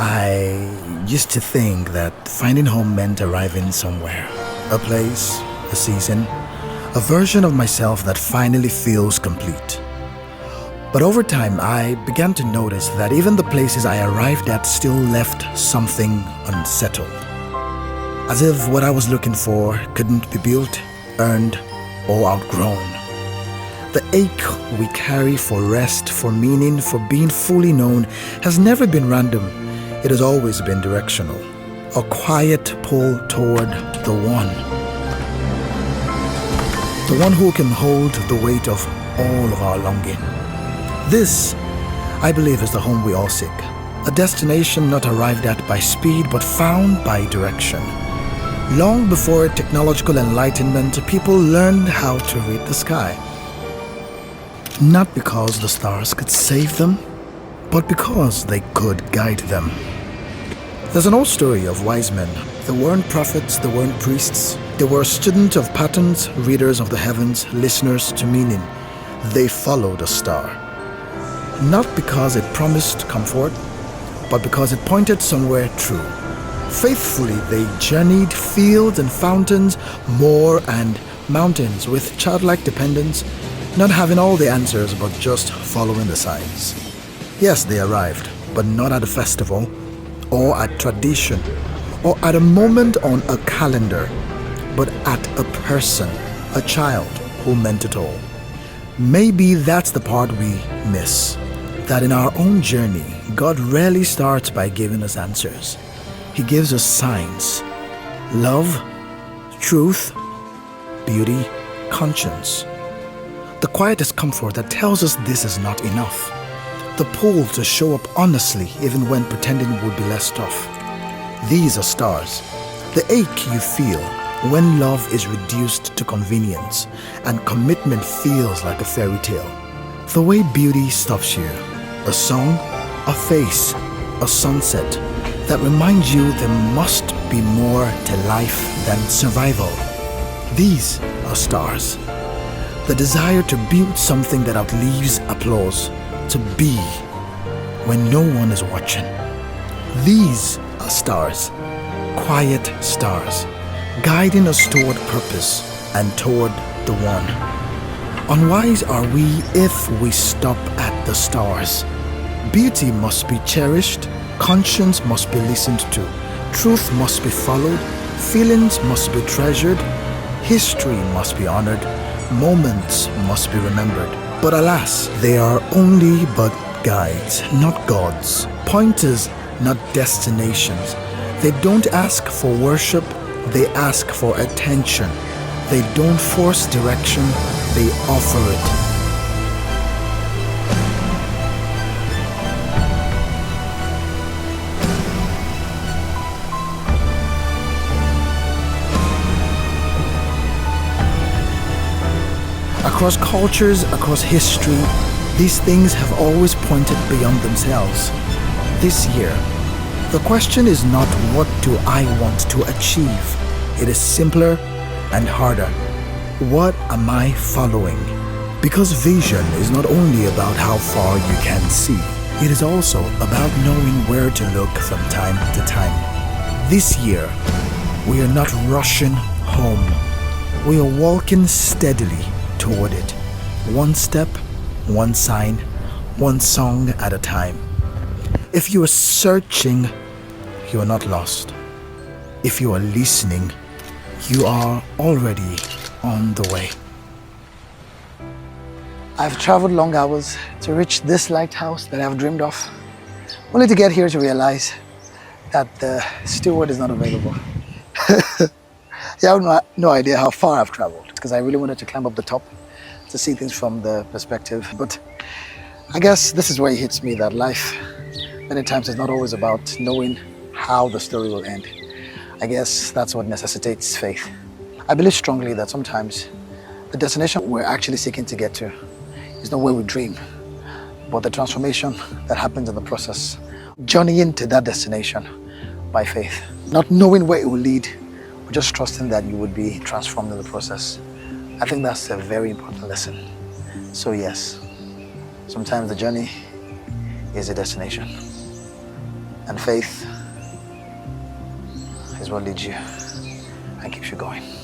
I used to think that finding home meant arriving somewhere. A place, a season, a version of myself that finally feels complete. But over time, I began to notice that even the places I arrived at still left something unsettled. As if what I was looking for couldn't be built, earned, or outgrown. The ache we carry for rest, for meaning, for being fully known has never been random. It has always been directional. A quiet pull toward the one. The one who can hold the weight of all of our longing. This, I believe, is the home we all seek. A destination not arrived at by speed but found by direction. Long before technological enlightenment, people learned how to read the sky. Not because the stars could save them, but because they could guide them. There's an old story of wise men. They weren't prophets, they weren't priests. They were students of patterns, readers of the heavens, listeners to meaning. They followed a star. Not because it promised comfort, but because it pointed somewhere true. Faithfully, they journeyed fields and fountains, moor and mountains with childlike dependence, not having all the answers but just following the signs. Yes, they arrived, but not at a festival, or at tradition, or at a moment on a calendar, but at a person, a child who meant it all. Maybe that's the part we miss. That in our own journey, God rarely starts by giving us answers. He gives us signs. Love, truth, beauty, conscience. The quietest comfort that tells us this is not enough. The pull to show up honestly even when pretending would be less tough. These are stars. The ache you feel when love is reduced to convenience and commitment feels like a fairy tale. The way beauty stops you. A song, a face, a sunset that reminds you there must be more to life than survival. These are stars. The desire to build something that outlives applause, to be when no one is watching. These are stars, quiet stars, guiding us toward purpose and toward the one. Unwise are we if we stop at the stars. Beauty must be cherished, conscience must be listened to, truth must be followed, feelings must be treasured, history must be honored, moments must be remembered. But alas, they are only but guides, not gods, pointers, not destinations. They don't ask for worship, they ask for attention. They don't force direction, they offer it. Across cultures, across history, these things have always pointed beyond themselves. This year, the question is not what do I want to achieve. It is simpler and harder. What am I following? Because vision is not only about how far you can see, it is also about knowing where to look from time to time. This year, we are not rushing home. We are walking steadily toward it. One step, one sign, one song at a time. If you are searching, you are not lost. If you are listening, you are already on the way. I've traveled long hours to reach this lighthouse that I've dreamed of, only to get here to realize that the steward is not available. You have no idea how far I've traveled because I really wanted to climb up the top to see things from the perspective. But I guess this is where it hits me that life, many times, is not always about knowing how the story will end. I guess that's what necessitates faith. I believe strongly that sometimes the destination we're actually seeking to get to is not where we dream, but the transformation that happens in the process. Journeying to that destination by faith. Not knowing where it will lead, but just trusting that you would be transformed in the process. I think that's a very important lesson. So yes, sometimes the journey is a destination. And faith is what leads you and keeps you going.